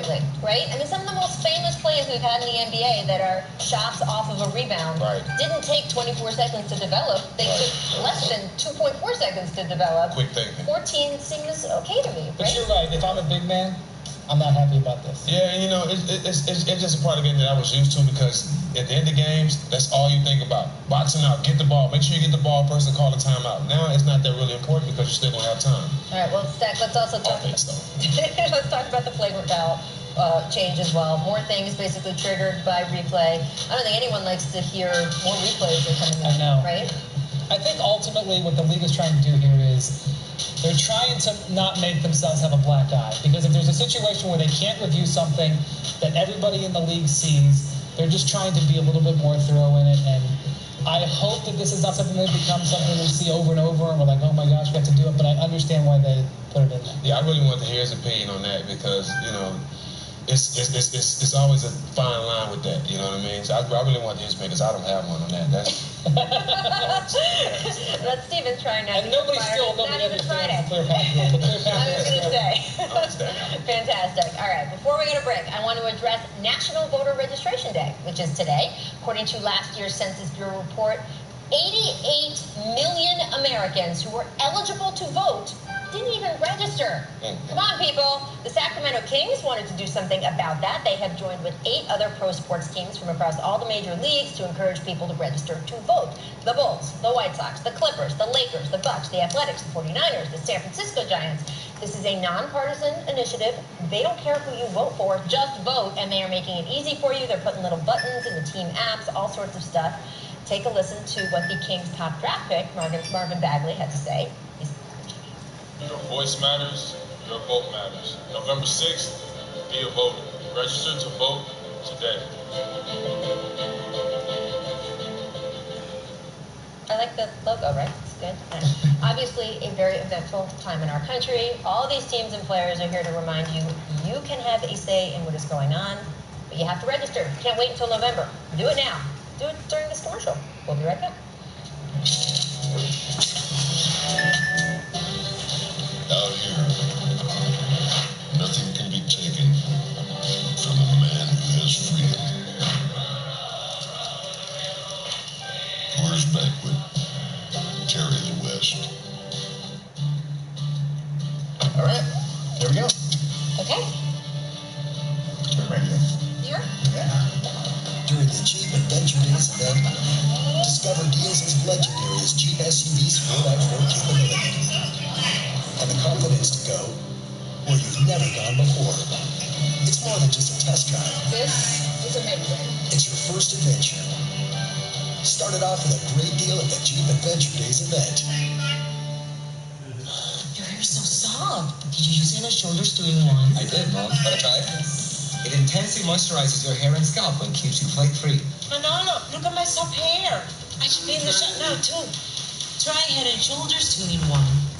lately, right? I mean, some of the most famous plays we've had in the NBA that are shots off of a rebound didn't take 24 seconds to develop. They took less than 2.4 seconds to develop. Quick thinking. 14 seems okay to me, right? But you're right. If I'm a big man, I'm not happy about this. Yeah, and you know, it's just a part of the game that I was used to, because at the end of games, that's all you think about. Boxing out, get the ball, make sure you get the ball, person call the timeout. Now it's not that really important because you still don't have time. All right, well, Stack, let's also talk let's talk about the flagrant foul change as well. More things basically triggered by replay. I don't think anyone likes to hear more replays are coming in. I know. Right? I think ultimately what the league is trying to do here is they're trying to not make themselves have a black eye. Because if there's a situation where they can't review something that everybody in the league sees, they're just trying to be a little bit more thorough in it. And I hope that this is not something that becomes something we see over and over and we're like, oh my gosh, we have to do it. But I understand why they put it in there. Yeah, I really want to hear his opinion on that, because, you know, it's always a fine line with that, you know what I mean? So I really want his opinion, because I don't have one on that. That's Steven trying not to get fired. Nobody understands the clear path rule. I was going to say. Fantastic. All right, before we go to break, I want to address National Voter Registration Day, which is today. According to last year's Census Bureau report, 88 million Americans who were eligible to vote didn't even register. Come on, people. The Sacramento Kings wanted to do something about that. They have joined with 8 other pro sports teams from across all the major leagues to encourage people to register to vote. The Bulls, the White Sox, the Clippers, the Lakers, the Bucks, the Athletics, the 49ers, the San Francisco Giants. This is a nonpartisan initiative. They don't care who you vote for, just vote, and they are making it easy for you. They're putting little buttons in the team apps, all sorts of stuff. Take a listen to what the Kings' top draft pick, Marvin Bagley, had to say. Your voice matters, your vote matters. November 6th, be a voter. Register to vote today. I like the logo, right? It's good. And obviously, a very eventful time in our country. All these teams and players are here to remind you, you can have a say in what is going on, but you have to register. You can't wait until November. Do it now. Do it during this commercial. We'll be right back. Out here, nothing can be taken from a man who has freedom. Coors Banquet, Terry the West. All right, here we go. Okay. Right here. Here? Yeah. During the Jeep Adventure Days event, discover deals as legendary as Jeep SUV's 4x4 capability. And the confidence to go where you've never gone before. It's more than just a test drive. This is amazing. It's your first adventure. Start it off with a great deal at the Jeep Adventure Days event. Your hair's so soft. Did you use Anna's Shoulders 3-in-1? I did, Mom. Want to try it? It intensely moisturizes your hair and scalp and keeps you flake-free. Manolo, look at my soft hair. I should be in the shot now, too. Try Head and Shoulders 2-in-1.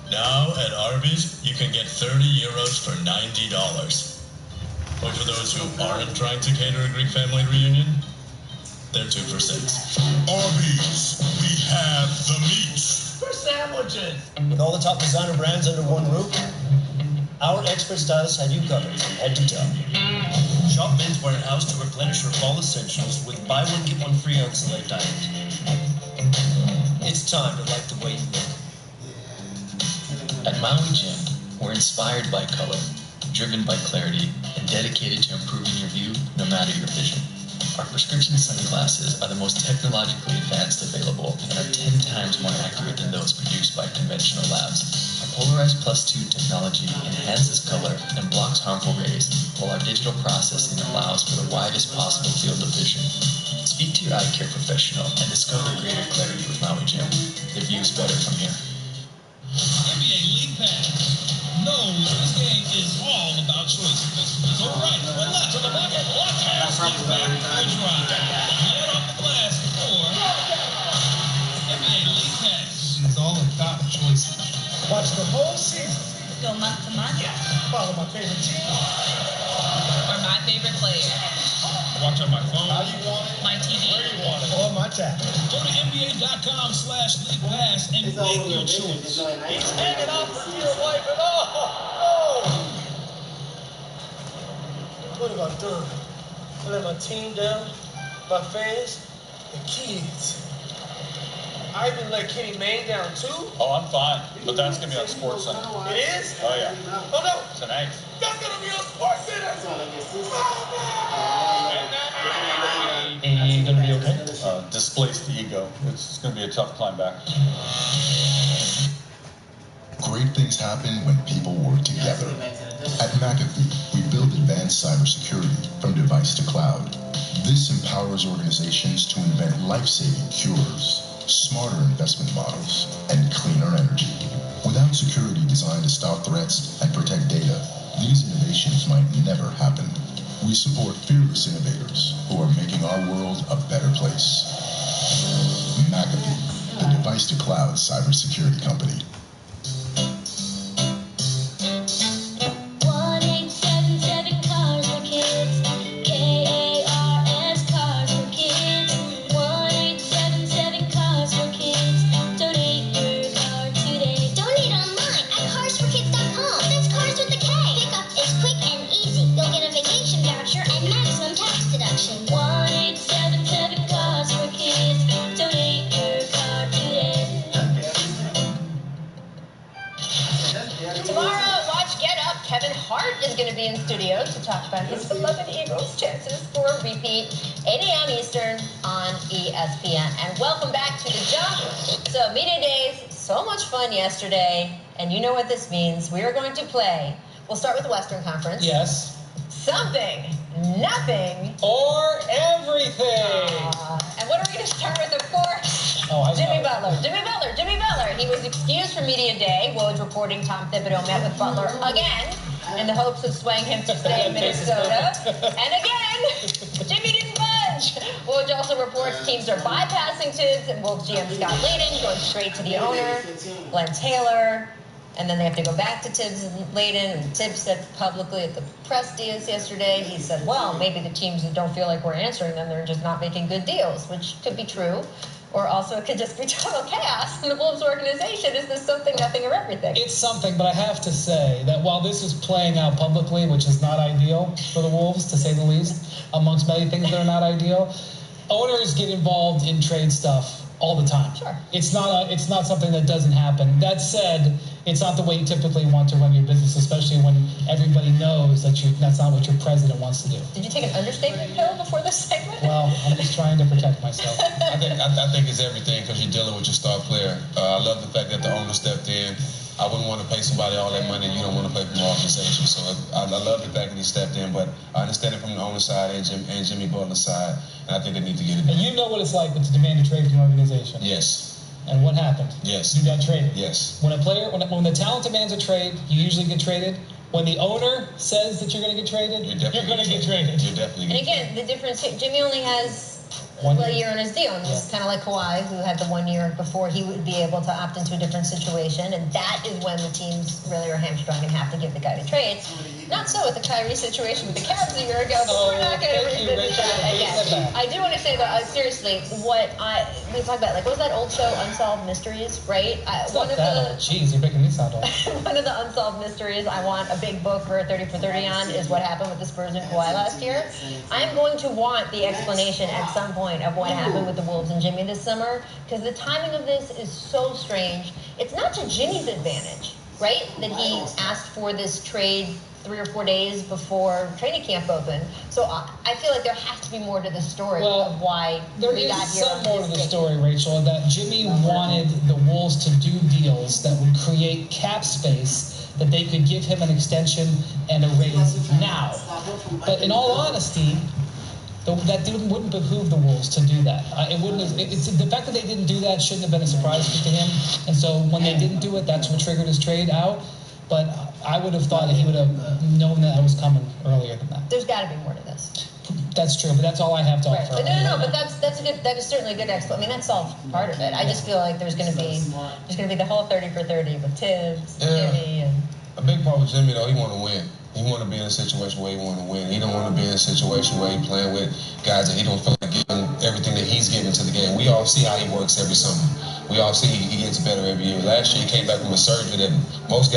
Now at Arby's, you can get 30 euros for $90. Or for those who aren't trying to cater a Greek family reunion, they're 2 for $6. Arby's, we have the meats. For sandwiches. With all the top designer brands under one roof, our expert stylists have you covered from head to toe. Shop Men's Warehouse to replenish your fall essentials with buy one, get one free on select items. It's time to like the way you look. At Maui Gym, we're inspired by color, driven by clarity, and dedicated to improving your view no matter your vision. Our prescription sunglasses are the most technologically advanced available and are 10 times more accurate than those produced by conventional labs. Our Polarized Plus 2 technology enhances color and blocks harmful rays, while our digital processing allows for the widest possible field of vision. Speak to your eye care professional and discover greater clarity with Maui Gym. The view's better from here. NBA League Pass. No, this game is all about choices. Go right, go left, to the bucket, block pass, back, or drive. Lay it off the glass or NBA League Pass. It's all about choices. Watch the whole season. Go month to month. Follow my favorite team. Or my favorite player. Watch on my phone. How you want it? My TV. Where you want it. Or my tablet. Go to NBA.com/League Pass and make your choice. He's hanging off for dear life and What have I done? I let my team down, my fans, and kids. I even let Kenny Mayne down too? Oh, I'm fine. But that's going to be on Sports Center. It is? Oh, yeah. Oh, no. Tonight. That's going to be on Sports Center. You gonna be okay? Displace the ego. It's going to be a tough climb back. Great things happen when people work together. At McAfee, we build advanced cybersecurity from device to cloud. This empowers organizations to invent life-saving cures, smarter investment models, and cleaner energy. Without security designed to stop threats and protect data, these innovations might never happen. We support fearless innovators who are making our world a better place. McAfee, the device-to-cloud cybersecurity company. 1877 cars for kids. KARS cars for kids. 1877 cars for kids. Donate your car today. Donate online at carsforkids.com. That's cars with a K. Pickup is quick and easy. You'll get a vacation voucher and maximum tax deduction. 1877 cars for kids. Donate your car today. Tomorrow, watch Get Up. Kevin Hart is going to be in studio to talk about his beloved Eagles' chances for a repeat, 8 a.m. Eastern on ESPN. And welcome back to The Jump. So, media days, so much fun yesterday. And you know what this means. We are going to play. We'll start with the Western Conference. Yes. Something, nothing, or everything. And what are we going to start with, of course? Jimmy Butler. He was excused from media day. Woj reporting Tom Thibodeau met with Butler again in the hopes of swaying him to stay in Minnesota. And again, Jimmy didn't budge. Woj also reports teams are bypassing Tibbs and Wolves GM Scott Layden, going straight to the owner, Glenn Taylor. And then they have to go back to Tibbs and Layden. And Tibbs said publicly at the press deals yesterday, he said, well, maybe the teams that don't feel like we're answering them, they're just not making good deals, which could be true. Or also it could just be total chaos in the Wolves organization. Is this something, nothing, or everything? It's something, but I have to say that while this is playing out publicly, which is not ideal for the Wolves, to say the least, amongst many things that are not ideal, owners get involved in trade stuff all the time. Sure. It's not something that doesn't happen. That said, it's not the way you typically want to run your business, especially when everybody knows that that's not what your president wants to do. Did you take an understatement pill before this segment? Well, I'm just trying to protect myself. I think it's everything because you're dealing with your star player. I love the fact that the owner stepped in. I wouldn't want to pay somebody all that money, and you don't want to pay from the organization. So I love the fact that he stepped in, but I understand it from the owner's side and Jimmy Butler's side, and I think they need to get it done. And you know what it's like to demand a trade from your organization. Yes. And what happened? Yes. You got traded. Yes. When the talent demands a trade, you usually get traded. When the owner says that you're going to get traded, you're going to get traded. You're definitely And again, the difference here, Jimmy only has a year on his deal. And it's kind of like Kawhi, who had the 1 year before he would be able to opt into a different situation. And that is when the teams really are hamstrung and have to give the guy the trades. Not so with the Kyrie situation with the Cavs a year ago, but we're not going to revisit that again. I do want to say, though, seriously, we talk about, like, what was that old show, Unsolved Mysteries, right? Jeez, you're making me sound old. One of the unsolved mysteries I want a big book for 30 for 30 on is what happened with the Spurs and Kawhi last year. I'm going to want the explanation at some point of what happened with the Wolves and Jimmy this summer, because the timing of this is so strange. It's not to Jimmy's advantage, right, that he asked for this trade 3 or 4 days before training camp opened. So I feel like there has to be more to the story of why we got here. There is some more to the story, Rachel, that Jimmy wanted the Wolves to do deals that would create cap space that they could give him an extension and a raise now. But in all honesty, that wouldn't behoove the Wolves to do that. The fact that they didn't do that shouldn't have been a surprise to him. And so when they didn't do it, that's what triggered his trade out. But I would have thought that he would have known that I was coming earlier than that. There's got to be more to this. That's true, but that's all I have to offer. But that is certainly a good explanation. I mean, that's all part of it. I just feel like there's going to be the whole 30 for 30 with Tibbs, Jimmy, and a big part with Jimmy though, he want to win. He want to be in a situation where he want to win. He don't want to be in a situation where he playing with guys that he don't feel like giving everything that he's giving to the game. We all see how he works every summer. We all see he gets better every year. Last year he came back from a surgery that most guys